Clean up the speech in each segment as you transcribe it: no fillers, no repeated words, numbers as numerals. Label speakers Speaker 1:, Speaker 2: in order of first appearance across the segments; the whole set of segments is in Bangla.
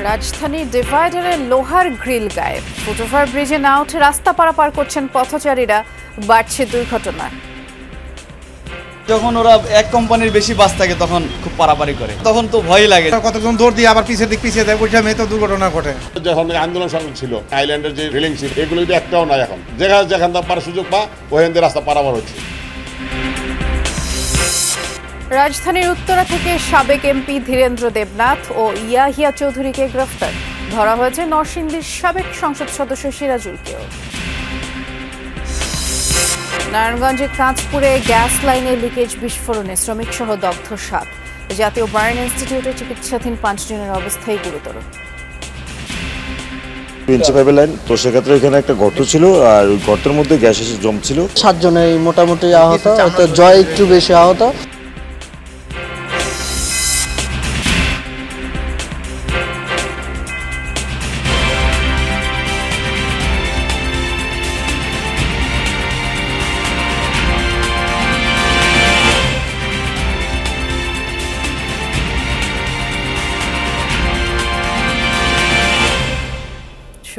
Speaker 1: রাজধানীর ডিভাইডারে লোহার গ্রিল গায়েব। ফুটওভার ব্রিজে না উঠে রাস্তা পারাপার করছেন পথচারীরা, বাড়ছে দুর্ঘটনা।
Speaker 2: যখন ওরা এক কোম্পানির বেশি বাস থাকে তখন খুব পারাপারি করে, তখন তো ভয় লাগে।
Speaker 3: কতজন দৌড় দিয়ে আবার পিছিয়ে দেয়, ওইটা মেয়ে তো দুর্ঘটনা ঘটে।
Speaker 4: যখন আন্দোলন সংগ্রাম ছিল, আইল্যান্ডের যে রেলিং ছিল, এগুলো কিন্তু একটাও নাই এখন। যেখান পারার সুযোগ পা ওখান দিয়ে রাস্তা পারাপার হচ্ছে।
Speaker 1: রাজধানীর উত্তরা থেকে সাবেক এমপি ধীরেন্দ্র দেবনাথ ও ইয়াহিয়া চৌধুরীকে গ্রেফতার। ধরা হয়েছে নরসিংদীর সাবেক সংসদ সদস্য সিরাজুলকেও। নারায়ণগঞ্জের কাঁচপুরে গ্যাস লাইনে লিকেজ বিস্ফোরণে শ্রমিকসহ দগ্ধ 7। জাতীয় বার্ন ইনস্টিটিউটে চিকিৎসাধীন 5 জনের অবস্থাই গুরুতর।
Speaker 5: প্রিন্সিপাল লাইন, তো সেক্ষেত্রে এখানে একটা গর্ত ছিল, আর ওই গর্তের মধ্যে গ্যাস এসে জমছিল।
Speaker 6: 7 জনের মোটামুটি আহত, তো জয় একটু বেশি আহত।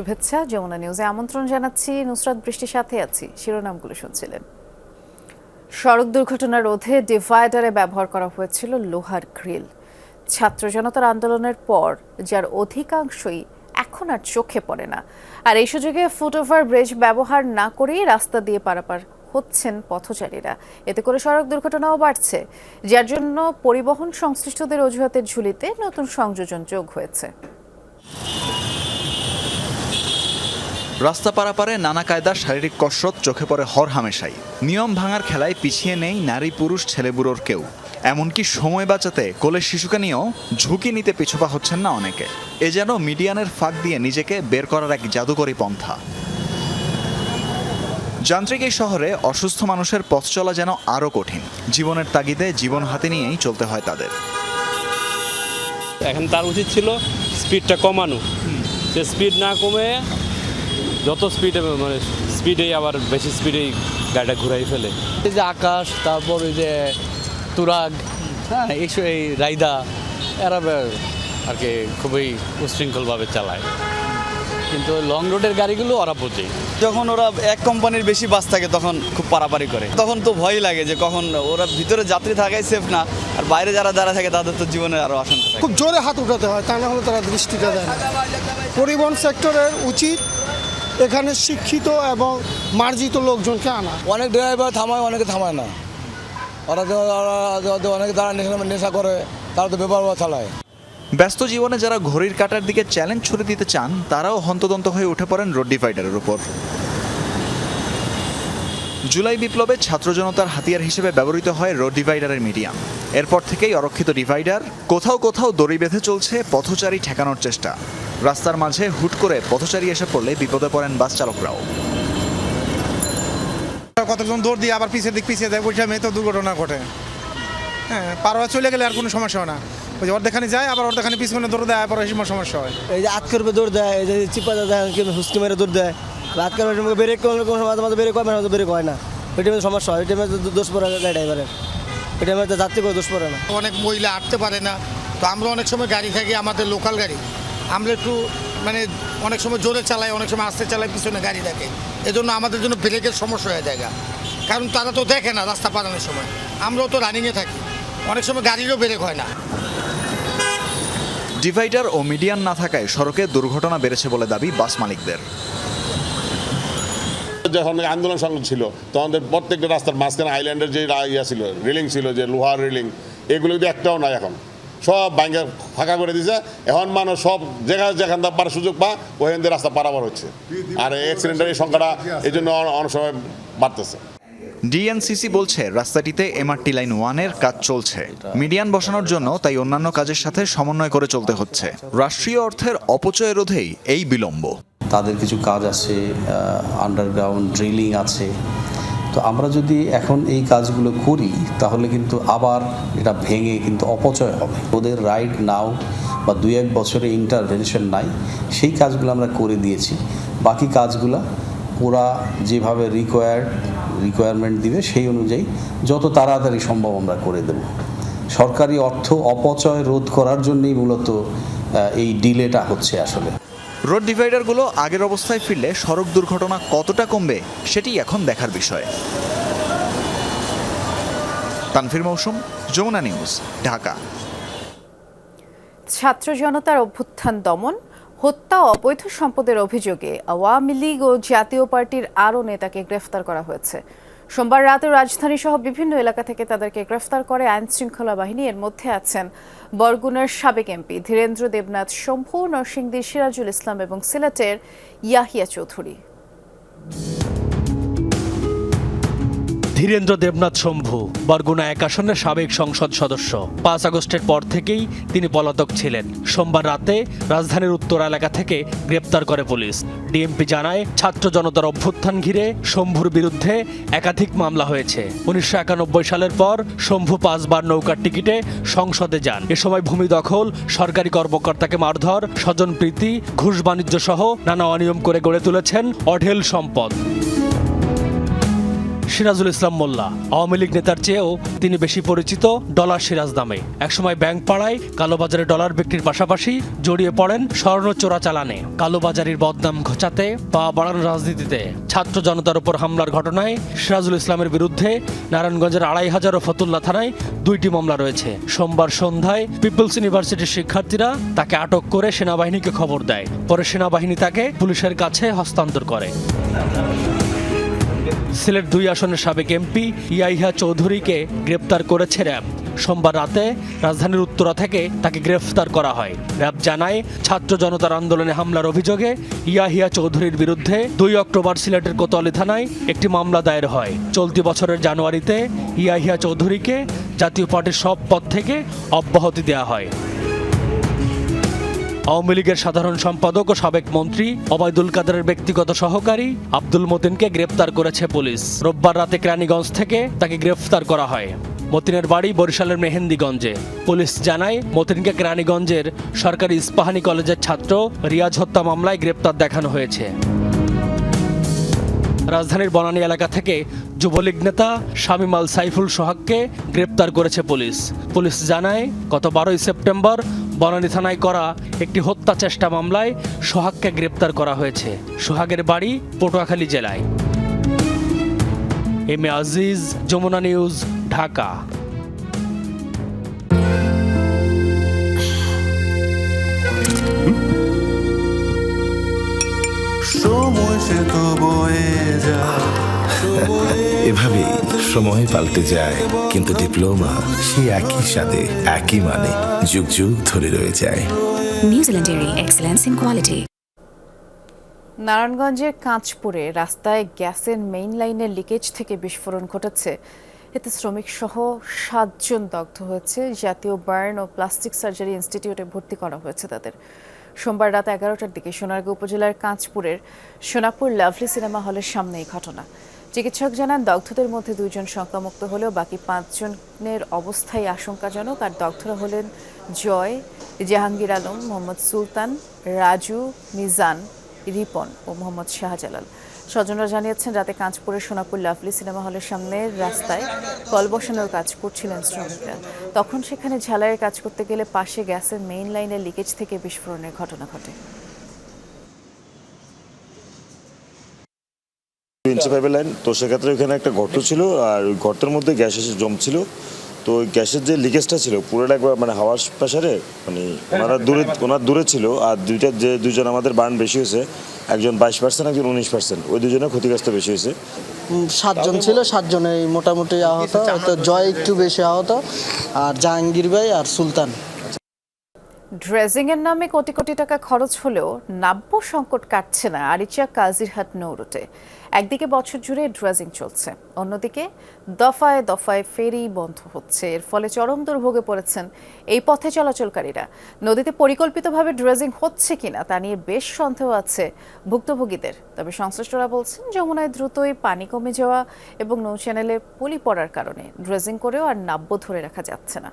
Speaker 1: শুভেচ্ছা, যমুনা নিউজে আমন্ত্রণ জানাচ্ছি। নুসরাত বৃষ্টির সাথে আছি। শিরোনামগুলো শুনছিলেন। সড়ক দুর্ঘটনা রোধে ডিভাইডারে ব্যবহার করা হয়েছিল লোহার গ্রিল। ছাত্র জনতার আন্দোলনের পর যার অধিকাংশই এখন আর চোখে পড়ে না। আর এই সুযোগে ফুটওভার ব্রিজ ব্যবহার না করেই রাস্তা দিয়ে পারাপার হচ্ছেন পথচারীরা। এতে করে সড়ক দুর্ঘটনাও বাড়ছে, যার জন্য পরিবহন সংশ্লিষ্টদের অজুহাতের ঝুলিতে নতুন সংযোজন যোগ হয়েছে।
Speaker 7: রাস্তা পারাপারে নানা কায়দার শারীরিক কসরত চোখে পড়ে হরহামেশাই। নিয়ম ভাঙার খেলায় পিছিয়ে নেই নারী পুরুষ ছেলেবুড়োর কেউ। এমনকি সময় বাঁচাতে কোলের শিশুকে নিয়েও ঝুঁকি নিতে পিছুপা হচ্ছেন না অনেকে। এ যেন মিডিয়ানের ফাঁক দিয়ে নিজেকে বের করার এক জাদুকরী পন্থা। যান্ত্রিক এই শহরে অসুস্থ মানুষের পথ চলা যেন আরও কঠিন। জীবনের তাগিদে জীবন হাতে নিয়েই চলতে হয় তাদের।
Speaker 8: এখন তার উচিত ছিল স্পিডটা কমানো। সে স্পিড না কমে যত স্পিডে স্পিডেই আবার বেশি স্পিডেই গাড়িটা ঘুরাই ফেলে।
Speaker 6: এই যে আকাশ, তারপর এই যে তুরাগ, হ্যাঁ, এই রাইদা, এরা আর কি খুবই উশৃঙ্খলভাবে চালায়, কিন্তু লং রোডের গাড়িগুলো ওরা বোঝে।
Speaker 2: যখন ওরা এক কোম্পানির বেশি বাস থাকে তখন খুব পারাপারি করে, তখন তো ভয় লাগে যে কখন ওরা ভিতরে যাত্রী থাকাই সেফ না, আর বাইরে যারা থাকে তাদের তো জীবনের আরো আশঙ্কা থাকে।
Speaker 3: খুব জোরে হাত উঠাতে হয়, তা না হলে তারা দৃষ্টিটা দেয় না। পরিবহন সেক্টরের উচিত এখানে শিক্ষিত এবং মার্জিত লোকজনকে আনা।
Speaker 6: অনেক ড্রাইভার থামায়, অনেকে থামায় না। ওরা অনেকে তারা নেশা করে, তারা তো ব্যবহার চালায়।
Speaker 7: ব্যস্ত জীবনে যারা ঘড়ির কাঁটার দিকে চ্যালেঞ্জ ছুড়ে দিতে চান, তারাও হন্তদন্ত হয়ে উঠে পড়েন রোড ডিভাইডারের উপর। জুলাই বিপ্লবে ছাত্র জনতার হাতিয়ার হিসেবে ব্যবহৃত হয় রোড ডিভাইডারের মিডিয়াম। এরপর থেকেই অরক্ষিত ডিভাইডার কোথাও কোথাও দড়ি বেঁধে চলছে পথচারী ঠেকানোর চেষ্টা। রাস্তার মাঝে হুট করে পথচারী এসে পড়লে বিপদে পড়েন বাস চালকরাও।
Speaker 3: কতজন দৌড় দিয়ে আবার পিছিয়ে দেয়, ওইটা মেয়ে তো দুর্ঘটনা ঘটে। হ্যাঁ, পারোয়া চলে গেলে আর কোনো সমস্যা হয় না। ওই যে অর্ধেখানে যায়, আবার অর্ধেখানে পিছনে দৌড় দেয়, পরে সমস্যা হয়।
Speaker 6: এই যে আজকের দৌড় দেয়, এই যে চিপা দেয়, হুস্কি মেরে দৌড় দেয়। আজকের ব্রেক করলে কোনো সময় আমাদের ব্রেক হয় না, ব্রেক হয় না। ওই টাইমে সমস্যা হয়, ওই টাইমে দোষ পড়ে গাড়ি ড্রাইভারের, ওই টাইমে যাত্রী করে দোষ পড়ে না।
Speaker 9: অনেক মহিলা হাঁটতে পারে না, তো আমরা অনেক সময় গাড়ি থাকি, আমাদের লোকাল গাড়ি, আমরা একটু অনেক সময় জোরে চালাই, অনেক সময় আস্তে চালাই, পিছনে গাড়ি থাকে। এজন্য আমাদের জন্য ব্রেকের সমস্যা হয়ে যায়, কারণ তারা তো দেখে না রাস্তা পারানোর সময়। আমরাও তো রানিংয়ে থাকি, অনেক সময় গাড়িরও ব্রেক হয় না।
Speaker 7: ডিভাইডার ও মিডিয়ান না থাকায় সড়কে দুর্ঘটনা বেড়েছে বলে দাবি বাস মালিকদের।
Speaker 4: যখন আন্দোলন সংগ্রাম ছিল, তখন প্রত্যেকটা রাস্তার মাঝখানে আইল্যান্ডের যে ছিল, রেলিং ছিল, যে লোহার রেলিং, এগুলো কিন্তু একটাও নাই এখন। সব ভাঙে ফাঁকা করে দিয়েছে। এখন মানুষ সব যেখান পারার সুযোগ পা ওখান দিয়ে রাস্তা পারাপার হচ্ছে। আর অ্যাক্সিডেন্টের এই সংখ্যাটা এই জন্য অনেক সময় বাড়তেছে।
Speaker 7: ডিএনসিসি বলছে রাস্তাটিতে এমআরটি লাইন 1-এর কাজ চলছে। মিডিয়ান বসানোর জন্য তাই অন্যান্য কাজের সাথে সমন্বয় করে চলতে হচ্ছে। রাষ্ট্রীয় অর্থের অপচয় রোধেই এই বিলম্ব।
Speaker 10: তাদের কিছু কাজ আছে, আন্ডারগ্রাউন্ড ড্রিলিং আছে। তো আমরা যদি এখন এই কাজগুলো করি তাহলে কিন্তু আবার এটা ভেঙে কিন্তু অপচয় হবে। ওদের রাইট নাও বা 2-1 বছরে ইন্টারভেনশন নাই, সেই কাজগুলো আমরা করে দিয়েছি। বাকি কাজগুলো ওরা যেভাবে রিকোয়ারমেন্ট দিবে সেই অনুযায়ী যত তাড়াতাড়ি সম্ভব আমরা করে দেব। সরকারি অর্থ অপচয় রোধ করার জন্যই মূলত এই ডিলেটা হচ্ছে আসলে।
Speaker 7: রোড ডিভাইডারগুলো আগের অবস্থায় ফিরলে সড়ক দুর্ঘটনা কতটা কমবে সেটি এখন দেখার বিষয়। তানভীর মৌসুম, যমুনা নিউজ, ঢাকা।
Speaker 1: ছাত্র জনতার অভ্যুত্থান দমন, হত্যা ও অবৈধ সম্পদের অভিযোগে আওয়ামী লীগ ও জাতীয় পার্টির আরও নেতাকে গ্রেফতার করা হয়েছে। সোমবার রাতে রাজধানী সহ বিভিন্ন এলাকা থেকে তাদেরকে গ্রেফতার করে আইনশৃঙ্খলা বাহিনী। এর মধ্যে আছেন বরগুনার সাবেক এমপি ধীরেন্দ্র দেবনাথ শম্ভু, নরসিংদীর সিরাজুল ইসলাম এবং সিলেটের ইয়াহিয়া চৌধুরী।
Speaker 11: ধীরেন্দ্র দেবনাথ শম্ভু বরগুনা 1 আসনের সাবেক সংসদ সদস্য। 5 আগস্টের পর থেকেই তিনি পলাতক ছিলেন। সোমবার রাতে রাজধানীর উত্তর এলাকা থেকে গ্রেপ্তার করে পুলিশ। ডিএমপি জানায়, ছাত্র জনতার অভ্যুত্থান ঘিরে শম্ভুর বিরুদ্ধে একাধিক মামলা হয়েছে। 1991 সালের পর শম্ভু 5 বার নৌকার টিকিটে সংসদে যান। এ সময় ভূমি দখল, সরকারি কর্মকর্তাকে মারধর, স্বজনপ্রীতি, ঘুষ বাণিজ্য সহ নানা অনিয়ম করে গড়ে তুলেছেন অঢেল সম্পদ। সিরাজুল ইসলাম মোল্লা আওয়ামী লীগ নেতার চেয়েও তিনি বেশি পরিচিত ডলার সিরাজ নামে। একসময় ব্যাংক পাড়ায় কালোবাজারে ডলার বিক্রির পাশাপাশি জড়িয়ে পড়েন স্বর্ণ চোরাচালানে। কালোবাজারির বদনাম ঘোচাতে পা বাড়ান রাজনীতিতে। ছাত্র জনতার উপর হামলার ঘটনায় সিরাজুল ইসলামের বিরুদ্ধে নারায়ণগঞ্জের 2500 ও ফতুল্লা থানায় 2টি মামলা রয়েছে। সোমবার সন্ধ্যায় পিপলস ইউনিভার্সিটির শিক্ষার্থীরা তাকে আটক করে সেনাবাহিনীকে খবর দেয়। পরে সেনাবাহিনী তাকে পুলিশের কাছে হস্তান্তর করে। সিলেট 2 আসনের সাবেক এমপি ইয়াহিয়া চৌধুরীকে গ্রেপ্তার করেছে র্যাব। সোমবার রাতে রাজধানীর উত্তরা থেকে তাকে গ্রেফতার করা হয়। র্যাব জানায়, ছাত্র জনতার আন্দোলনে হামলার অভিযোগে ইয়াহিয়া চৌধুরীর বিরুদ্ধে 2 অক্টোবর সিলেটের কোতোয়ালি থানায় একটি মামলা দায়ের হয়। চলতি বছরের জানুয়ারিতে ইয়াহিয়া চৌধুরীকে জাতীয় পার্টির সব পদ থেকে অব্যাহতি দেওয়া হয়। আওয়ামী লীগের সাধারণ সম্পাদক ও সাবেক মন্ত্রী ওবায়দুল কাদেরের ব্যক্তিগত সহকারী আব্দুল মতিনকে গ্রেপ্তার করেছে পুলিশ। রোববার রাতে কেরানীগঞ্জ থেকে তাকে গ্রেফতার করা হয়। মতিনের বাড়ি বরিশালের মেহেন্দিগঞ্জে। পুলিশ জানায়, মতিনকে কেরানীগঞ্জের সরকারি ইস্পাহানি কলেজের ছাত্র রিয়াজ হত্যা মামলায় গ্রেপ্তার দেখানো হয়েছে। রাজধানীর বনানী এলাকা থেকে যুবলীগ নেতা শামীম আল সাইফুল সোহাগকে গ্রেপ্তার করেছে পুলিশ। পুলিশ জানায়, গত 12 সেপ্টেম্বর বনানী থানায় করা একটি হত্যা চেষ্টা মামলায় সোহাগকে গ্রেপ্তার করা হয়েছে। সোহাগের বাড়ি পটুয়াখালী জেলায়। M A Aziz, Jamuna news, Dhaka.
Speaker 12: এভাবেই সময় পাল্টে যায়, কিন্তু ডিপ্লোমা সে একই সাথে একই মানে যুগ যুগ ধরে রয়ে যায়।
Speaker 13: নিউজিল্যান্ডের এক্সেলেন্স ইন কোয়ালিটি।
Speaker 1: নারায়ণগঞ্জের কাঁচপুরে রাস্তায় গ্যাসের মেইন লাইনের লিকেজ থেকে বিস্ফোরণ ঘটেছে। এতে শ্রমিক সহ 7 জন দগ্ধ হয়েছে। জাতীয় বার্ন ও প্লাস্টিক সার্জারি ইনস্টিটিউটে ভর্তি করা হয়েছে তাদের। সোমবার রাত 11টার দিকে সোনারগাঁও উপজেলার কাঁচপুরের সোনাপুর লাভলি সিনেমা হলের সামনে এই ঘটনা। চিকিৎসক জানান, দগ্ধদের মধ্যে 2 জন সংক্রমুক্ত হলেও বাকি 5 জনের অবস্থাই আশঙ্কাজনক। আর দগ্ধরা হলেন জয়, জাহাঙ্গীর আলম, মোহাম্মদ সুলতান, রাজু, মিজান, রিপন ও মোহাম্মদ শাহজালাল। স্বজনরা জানিয়েছেন, রাতে কাঁচপুরের সোনাপুর লাভলি সিনেমা হলের সামনের রাস্তায় কল বসানোর কাজ করছিলেন শ্রমিকরা। তখন সেখানে ঝালাইয়ের কাজ করতে গেলে পাশে গ্যাসের মেইন লাইনের লিকেজ থেকে বিস্ফোরণের ঘটনা ঘটে।
Speaker 5: 25 লাইন, তো সেক্ষেত্রে ওখানে একটা গর্ত ছিল, আর ওই গর্তের মধ্যে গ্যাস এসে জমছিল। তো ওই গ্যাসের যে লিকেজটা ছিল পুরোটা একবার মানে হাওয়ার প্রেসারে মানে ওনার দূরে ছিল। আর 2জন আমাদের বার্ন বেশি হয়েছে, একজন 22%, একজন 19%। ওই 2 জনের ক্ষতিগ্রস্ত বেশি হয়েছে।
Speaker 14: 7 জন ছিল, 7 জনেই মোটামুটি আহত। তো জয় একটু বেশি আহত, আর জাহাঙ্গীর ভাই আর সুলতান।
Speaker 1: ড্রেজিংয়ের নামে কোটি কোটি টাকা খরচ হলেও নাব্য সংকট কাটছে না আরিচা কাজিরহাট নৌরুটে। একদিকে বছর জুড়ে ড্রেজিং চলছে, অন্যদিকে দফায় দফায় ফেরি বন্ধ হচ্ছে। এর ফলে চরম দুর্ভোগে পড়েছেন এই পথে চলাচলকারীরা। নদীতে পরিকল্পিতভাবে ড্রেজিং হচ্ছে কিনা তা নিয়ে বেশ সন্দেহ আছে ভুক্তভোগীদের। তবে সংশ্লিষ্টরা বলছেন, যমুনায় দ্রুতই পানি কমে যাওয়া এবং নৌ চ্যানেলে পলি পড়ার কারণে ড্রেজিং করেও আর নাব্য ধরে রাখা যাচ্ছে না।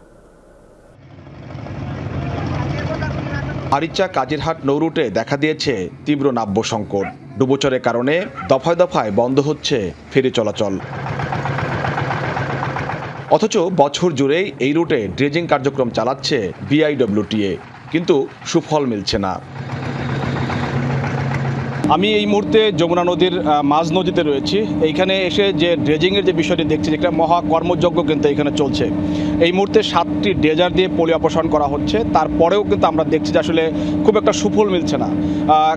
Speaker 15: আরিচা কাজিরহাট নৌরুটে দেখা দিয়েছে তীব্র নাব্য সংকট। ডুবোচরের কারণে দফায় দফায় বন্ধ হচ্ছে ফেরি চলাচল। অথচ বছর জুড়েই এই রুটে ড্রেজিং কার্যক্রম চালাচ্ছে বিআইডব্লিউটিএ। কিন্তু সুফল মিলছে না।
Speaker 16: আমি এই মুহূর্তে যমুনা নদীর মাঝ নদীতে রয়েছি। এইখানে এসে যে ড্রেজিংয়ের যে বিষয়টি দেখছি, একটা মহা কর্মযজ্ঞ কিন্তু এখানে চলছে। এই মুহূর্তে 7টি ড্রেজার দিয়ে পলি অপসারণ করা হচ্ছে, তারপরেও কিন্তু আমরা দেখছি যে আসলে খুব একটা সুফল মিলছে না।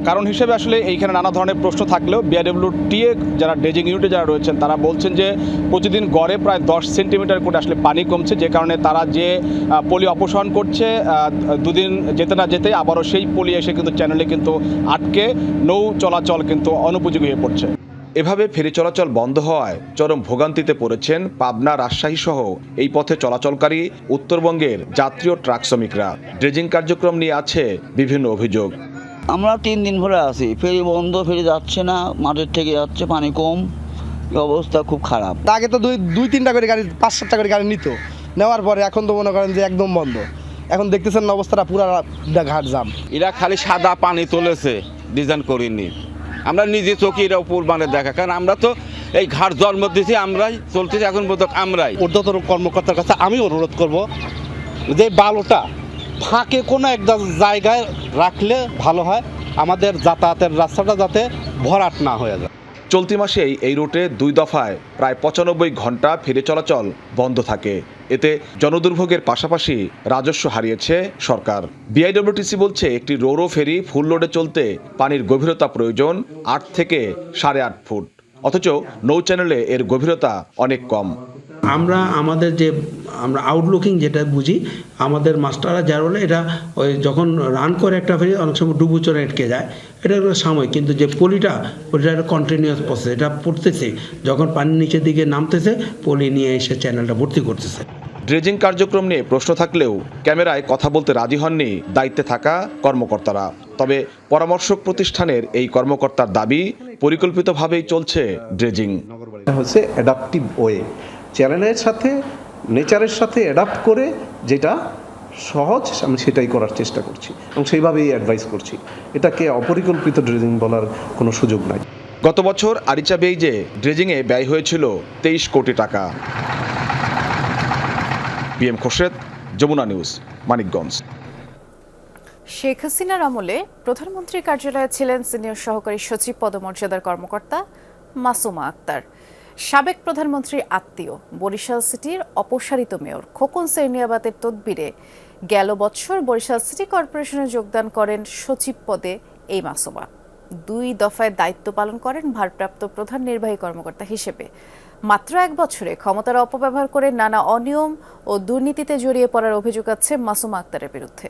Speaker 16: কারণ হিসেবে আসলে এইখানে নানা ধরনের প্রশ্ন থাকলেও বিআরডব্লিউটিএ যারা ড্রেজিং ইউনিটে যারা রয়েছেন তারা বলছেন যে প্রতিদিন গড়ে প্রায় 10 সেন্টিমিটার করে আসলে পানি কমছে, যে কারণে তারা যে পলি অপসারণ করছে দুদিন যেতে না যেতে আবারও সেই পলি এসে কিন্তু চ্যানেলে কিন্তু আটকে নৌ চলাচল কিন্তু অনুপযোগী হয়ে পড়ছে।
Speaker 15: এভাবে ফেরি চলাচল বন্ধ হওয়ায় চরম ভোগান্তিতে পড়েছেন পাবনা, রাজশাহী সহ এই পথে চলাচলকারী উত্তরবঙ্গের যাত্রী ও ট্রাক শ্রমিকরা। ড্রেজিং কার্যক্রম নিয়ে আছে বিভিন্ন অভিযোগ।
Speaker 17: আমরা 3 দিন ধরে আছি, ফেরি বন্ধ, ফেরি যাচ্ছে না, মাঠের থেকে যাচ্ছে, পানি কম, অবস্থা খুব খারাপ।
Speaker 18: আগে তো 2-3টা করে গাড়ি, 5-7টা করে গাড়ি নিত, নেওয়ার পরে এখন তো মনে করেন যে একদম বন্ধ। এখন দেখতেছেন না অবস্থাটা পুরা ঘাট জাম।
Speaker 19: এরা খালি সাদা পানি তুলেছে, ডিজাইন করিনি। আমরা নিজে চোখে এরা উপর মানে দেখা, কারণ আমরা তো এই ঘাট জন্ম দিয়েছি, আমরাই চলতেছি এখন পর্যন্ত আমরাই।
Speaker 18: ঊর্ধ্বতন কর্মকর্তার কাছে আমি অনুরোধ করব যে বালুটা ফাঁকে কোনো একটা জায়গায় রাখলে ভালো হয়, আমাদের যাতায়াতের রাস্তাটা যাতে ভরাট না হয়ে যায়।
Speaker 15: চলতি মাসেই এই রুটে 2 দফায় প্রায় 95 ঘন্টা ফেরি চলাচল বন্ধ থাকে। এতে জনদুর্ভোগের পাশাপাশি রাজস্ব হারিয়েছে সরকার। বিআইডব্লিউটিসি বলছে একটি রোরো ফেরি ফুল লোডে চলতে পানির গভীরতা প্রয়োজন 8 থেকে 8.5 ফুট, অথচ নৌ চ্যানেলে এর গভীরতা অনেক কম।
Speaker 20: আমরা আউটলুকিং যেটা বুঝি, আমাদের মাস্টাররা যার বলে এটা ওই যখন রান করে একটা ফেরি অনেক সময় ডুবুচরে আটকে যায়, এটা একটা সাময়িক, কিন্তু যে পলিটা একটা কন্টিনিউয়াস প্রসেস, এটা পড়তেছে, যখন পানির নিচের দিকে নামতেছে পলি নিয়ে এসে চ্যানেলটা ভর্তি করতেছে।
Speaker 15: ড্রেজিং কার্যক্রম নিয়ে প্রশ্ন থাকলেও ক্যামেরায় কথা বলতে রাজি হননি দায়িত্বে থাকা কর্মকর্তারা। তবে পরামর্শক প্রতিষ্ঠানের এই কর্মকর্তার দাবি, পরিকল্পিতভাবেই চলছে ড্রেজিং।
Speaker 21: হচ্ছে অ্যাডাপটিভ ওয়ে, চ্যানেলের সাথে নেচারের সাথে অ্যাডাপ্ট করে যেটা সহজ আমি সেটাই করার চেষ্টা করছি এবং সেইভাবেই অ্যাডভাইস করছি। এটাকে অপরিকল্পিত ড্রেজিং বলার কোনো সুযোগ নাই।
Speaker 15: গত বছর আরিচা বেইজে ড্রেজিংয়ে ব্যয় হয়েছিল 23 কোটি টাকা। PM Khorshed, Jamuna news, Manikganj.
Speaker 1: শেখ হাসিনার আমলে প্রধানমন্ত্রীর কার্যালয়ে ছিলেন সিনিয়র সহকারী সচিব পদমর্যাদার কর্মকর্তা মাসুমা আক্তার। সাবেক প্রধানমন্ত্রীর আত্মীয় বরিশাল সিটির অপসারিত মেয়র খোকন সেরনিয়াবাতের তদবিরে গেল বছর বরিশাল সিটি কর্পোরেশনে যোগদান করেন সচিব পদে এই মাসুমা। 2 দফায় দায়িত্ব পালন করেন ভারপ্রাপ্ত প্রধান নির্বাহী কর্মকর্তা হিসেবে। মাত্র 1 বছরে ক্ষমতার অপব্যবহার করে নানা অনিয়ম ও দুর্নীতিতে জড়িয়ে পড়ার অভিযোগ আছে মাসুমা আক্তারের বিরুদ্ধে।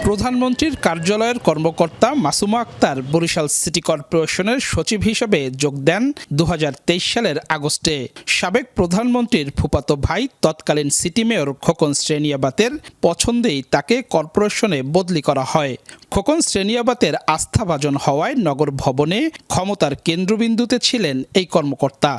Speaker 22: প্রধানমন্ত্রীর কার্যালয়ের কর্মকর্তা মাসুমা আক্তার বরিশাল সিটি কর্পোরেশনের সচিব হিসেবে যোগ দেন 2023 সালের আগস্টে। সাবেক প্রধানমন্ত্রীর ফুফাতো ভাই তৎকালীন সিটি মেয়র খোকন সেরনিয়াবাতের পছন্দেই তাকে কর্পোরেশনে বদলি করা হয়। খোকন সেরনিয়াবাতের আস্থাভাজন হওয়ায় নগর ভবনে ক্ষমতার কেন্দ্রবিন্দুতে ছিলেন এই কর্মকর্তা।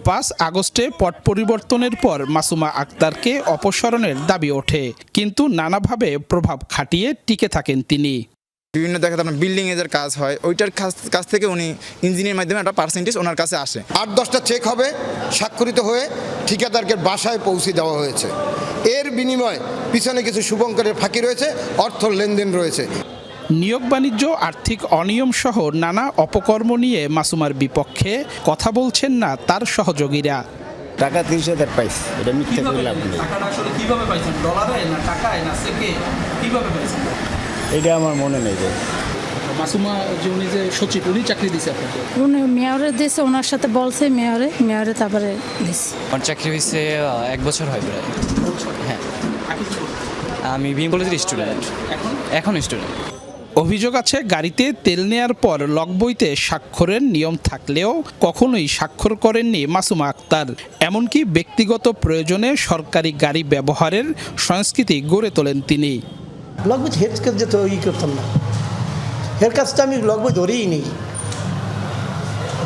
Speaker 22: 5 আগস্টে পট পরিবর্তনের পর মাসুমা আক্তারকে অপসারণের দাবি ওঠে, কিন্তু নানাভাবে প্রভাব খাটিয়ে টিকে থাকেন তিনি।
Speaker 23: বিভিন্ন দেখা যায় বিল্ডিং এর কাজ হয়, ওইটার কাছ থেকে উনি ইঞ্জিনিয়ার মাধ্যমে একটা পার্সেন্টেজ ওনার কাছে আসে।
Speaker 24: 8-10টা চেক হবে, স্বাক্ষরিত হয়ে ঠিকাদারকে বাসায় পৌঁছে দেওয়া হয়েছে। এর বিনিময়ে পিছনে কিছু শুভঙ্করের ফাঁকি রয়েছে, অর্থ লেনদেন রয়েছে।
Speaker 22: নিয়োগ বাণিজ্য, আর্থিক অনিয়ম সহ নানা অপকর্ম নিয়ে মাসুমার বিপক্ষে কথা বলছেন না তার সহযোগীরা।
Speaker 23: টাকা 30,000 পাইছে, এটা মিথ্যা করে লাভ নেই।
Speaker 22: টাকাটা আসলে কিভাবে পাইছেন? ডলারে না টাকায় না চেকে? কিভাবে পাইছেন?
Speaker 23: এটা আমার মনে নেই।
Speaker 22: মাসুমা যে উনি যে সচিব, উনি চাকরি দিয়েছে আপনাকে?
Speaker 25: উনি মেয়রে দিয়েছে, ওনার সাথে বলছে মেয়রে তারপরে দিয়েছে।
Speaker 26: আমার চাকরি হয়েছে 1 বছর হয় প্রায়। হ্যাঁ, আমি বিএম কলেজের স্টুডেন্ট, এখন স্টুডেন্ট।
Speaker 22: অভিযোগ আছে গাড়িতে তেল নেয়ার পর লগবইতে স্বাক্ষরের নিয়ম থাকলেও কখনোই স্বাক্ষর করেননি মাসুমা আক্তার। এমনকি ব্যক্তিগত প্রয়োজনে সরকারি গাড়ি ব্যবহারের সংস্কৃতি গড়ে তোলেন তিনি।
Speaker 27: লগবই হেড কাজ যেত ই করতাম না, হেড কাজটা আমি লগবই ধরেই নেই।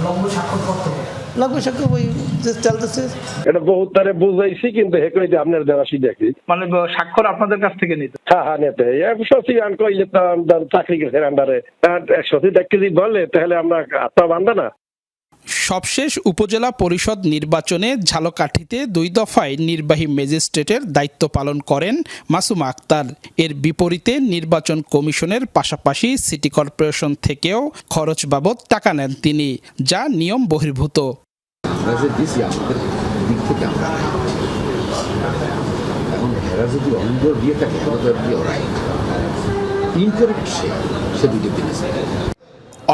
Speaker 22: লগবই স্বাক্ষর করতে হবে,
Speaker 27: লগবই স্বাক্ষর বই চলতেছে।
Speaker 28: এটা বহুত তারে বুঝাইছি, কিন্তু হে কইতে আপনার দেওয়াশি দেখি
Speaker 22: মানে স্বাক্ষর আপনাদের কাছ থেকে নিতে।
Speaker 28: হ্যাঁ নিতে সচিব আন কইলে তো চাকরি গেছে আন্ডারে সচিব দেখতে যদি বলে তাহলে আমরা আত্মা বান্ধা না।
Speaker 22: সবশেষ উপজেলা পরিষদ নির্বাচনে ঝালকাঠিতে 2 দফায় নির্বাহী ম্যাজিস্ট্রেটের দায়িত্ব পালন করেন মাসুমা আক্তার। এর বিপরীতে নির্বাচন কমিশনের পাশাপাশি সিটি কর্পোরেশন থেকেও খরচ বাবদ টাকা নেন তিনি, যা নিয়ম বহির্ভূত।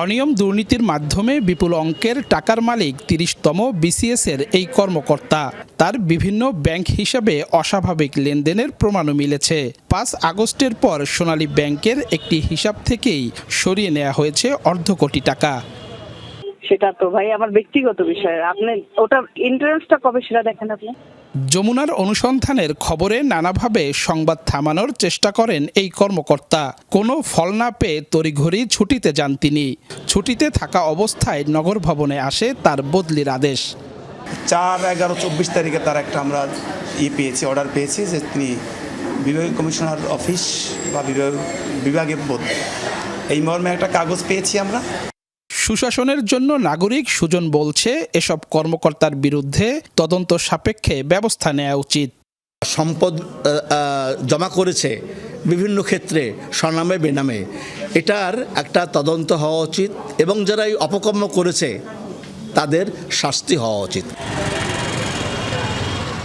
Speaker 22: অনিয়ম দুর্নীতির মাধ্যমে বিপুল অঙ্কের টাকার মালিক 30তম বিসিএস এর এই কর্মকর্তা। তার বিভিন্ন ব্যাংক হিসাবে অস্বাভাবিক লেনদেনের প্রমাণও মিলেছে। 5 আগস্টের পর সোনালী ব্যাংকের একটি হিসাব থেকেই সরিয়ে নেওয়া হয়েছে অর্ধ কোটি টাকা।
Speaker 2: সেটা তো ভাই আমার ব্যক্তিগত বিষয়, আপনি ওটা ইন্টারেস্টটা কবে সেটা দেখেন আপনি।
Speaker 22: যমুনার অনুসন্ধানের খবরে নানাভাবে সংবাদ থামানোর চেষ্টা করেন এই কর্মকর্তা। কোনো ফল না পেয়ে তড়িঘড়ি ছুটিতে যান তিনি। ছুটিতে থাকা অবস্থায় নগর ভবনে আসে তার বদলির আদেশ।
Speaker 3: 4/11/24 তারিখে তার একটা আমরা পেয়েছি, অর্ডার পেয়েছি যে তিনি বিভাগীয় কমিশনার অফিস বা বিভাগের বদলি, এই মর্মে একটা কাগজ পেয়েছি আমরা।
Speaker 22: সুশাসনের জন্য নাগরিক সুজন বলছে, এসব কর্মকর্তার বিরুদ্ধে তদন্ত সাপেক্ষে ব্যবস্থা নেওয়া উচিত।
Speaker 4: সম্পদ জমা করেছে বিভিন্ন ক্ষেত্রে স্বনামে বেনামে, এটার একটা তদন্ত হওয়া উচিত এবং যারা এই অপকর্ম করেছে তাদের শাস্তি হওয়া উচিত।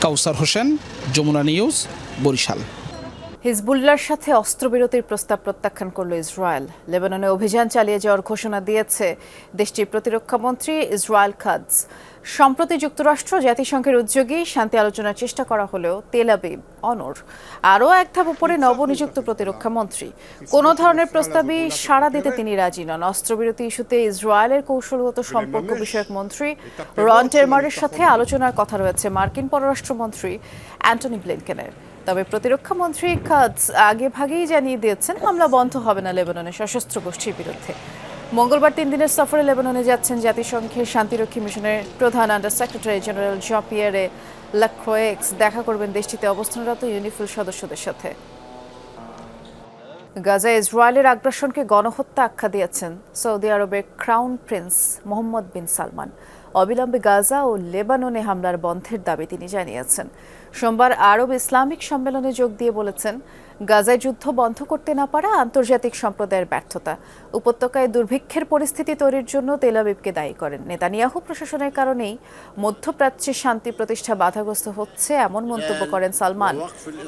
Speaker 22: কাউসার হোসেন, যমুনা নিউজ, বরিশাল।
Speaker 1: হিজবুল্লাহর সাথে অস্ত্রবিরতির প্রস্তাব প্রত্যাখ্যান করল ইসরায়েল। লেবাননে অভিযান চালিয়ে যাওয়ার ঘোষণা দিয়েছে দেশটির প্রতিরক্ষা মন্ত্রী ইসরায়েল কাদস। সম্প্রতি যুক্তরাষ্ট্র জাতিসংঘের উদ্যোগেই শান্তি আলোচনার চেষ্টা করা হলেও তেল আবিব অনড়। আরও এক ধাপ উপরে নবনিযুক্ত প্রতিরক্ষা মন্ত্রী। কোনো ধরনের প্রস্তাবে সাড়া দিতে তিনি রাজি নন। অস্ত্রবিরতি ইস্যুতে ইসরায়েলের কৌশলগত সম্পর্ক বিষয়ক মন্ত্রী রন টেরমারের সাথে আলোচনার কথা রয়েছে মার্কিন পররাষ্ট্রমন্ত্রী অ্যান্টনি ব্লিনকেনের। তবে প্রতিরক্ষা মন্ত্রী কাদস আগে ভাগেই জানিয়ে দিয়েছেন হামলা বন্ধ হবে না লেবাননের সশস্ত্র গোষ্ঠীর বিরুদ্ধে। মঙ্গলবার 3 দিনের সফরে লেবাননে যাচ্ছেন জাতিসংঘের শান্তিরক্ষী মিশনের প্রধান আন্ডার সেক্রেটারি জেনারেল জঁ-পিয়েরে ল্যাক্রোয়েক্স। দেখা করবেন দেশটিতে অবস্থানরত ইউনিফিল সদস্যদের সাথে। গাজায় ইসরায়েলের আগ্রাসনকে গণহত্যা আখ্যা দিয়েছেন সৌদি আরবের ক্রাউন প্রিন্স মোহাম্মদ বিন সালমান। অবিলম্বে গাজা ও লেবাননে হামলার বন্ধের দাবি তিনি জানিয়েছেন। সোমবার আরব ইসলামিক সম্মেলনে যোগ দিয়ে বলেছেন, গাজায় যুদ্ধ বন্ধ করতে না পারা আন্তর্জাতিক সম্প্রদায়ের ব্যর্থতা। উপত্যকায় দুর্ভিক্ষের পরিস্থিতি তৈরির জন্য তেল আবিবকে দায়ী করেন। নেতানিয়াহু প্রশাসনের কারণেই মধ্যপ্রাচ্যে শান্তি প্রতিষ্ঠা বাধাগ্রস্ত হচ্ছে এমন মন্তব্য করেন সালমান।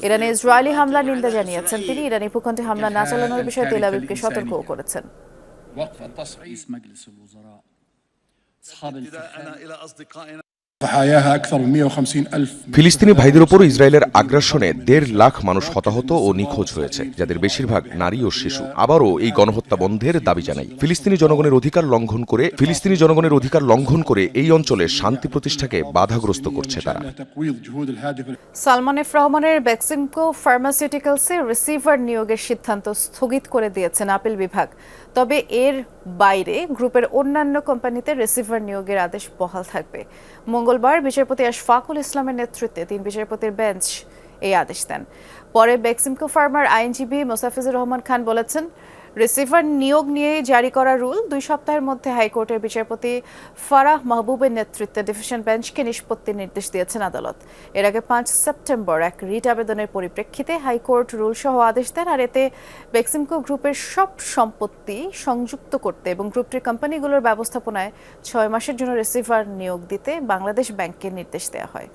Speaker 1: ইরানে ইসরায়েলি হামলার নিন্দা জানিয়েছেন তিনি। ইরানি ভূখণ্ডে হামলা না চালানোর বিষয়ে তেল আবিবকে সতর্কও করেছেন।
Speaker 6: ফিলিস্তিনি ভাইদের উপর ইসরায়েলের আগ্রাসনে 1.5 লাখ মানুষ হতাহত ও নিখোঁজ হয়েছে, যাদের বেশিরভাগ নারী ও শিশু। আবারও এই গণহত্যা বন্ধের দাবি জানাই। ফিলিস্তিনি জনগণের অধিকার লঙ্ঘন করে এই অঞ্চলে শান্তি প্রতিষ্ঠাকে বাধাগ্রস্ত করছে তারা।
Speaker 1: সালমান এফ রহমানের বেক্সিমকো ফার্মাসিউটিক্যালসে রিসিভার নিয়োগের সিদ্ধান্ত স্থগিত করে দিয়েছেন আপিল বিভাগ। তবে এর বাইরে গ্রুপের অন্যান্য কোম্পানিতে রিসিভার নিয়োগের আদেশ বহাল থাকবে। মঙ্গলবার বিচারপতি আশফাকুল ইসলামের নেতৃত্বে 3 বিচারপতির বেঞ্চ এই আদেশ দেন। পরে বেক্সিমকো ফার্মার আইনজীবী মোসাফিজুর রহমান খান বলেছেন, রিসিভার নিয়োগ নিয়ে জারি করা রুল 2 সপ্তাহের মধ্যে হাইকোর্টের বিচারপতি ফারাহ মাহবুবের নেতৃত্বে ডিভিশন বেঞ্চকে নিষ্পত্তির নির্দেশ দিয়েছেন আদালত। এর আগে 5 সেপ্টেম্বর এক রিট আবেদনের পরিপ্রেক্ষিতে হাইকোর্ট রুল সহ আদেশ দেন। আর এতে বেক্সিমকো গ্রুপের সব সম্পত্তি সংযুক্ত করতে এবং গ্রুপটির কোম্পানিগুলোর ব্যবস্থাপনায় 6 মাসের জন্য রিসিভার নিয়োগ দিতে বাংলাদেশ ব্যাংককে নির্দেশ দেওয়া হয়।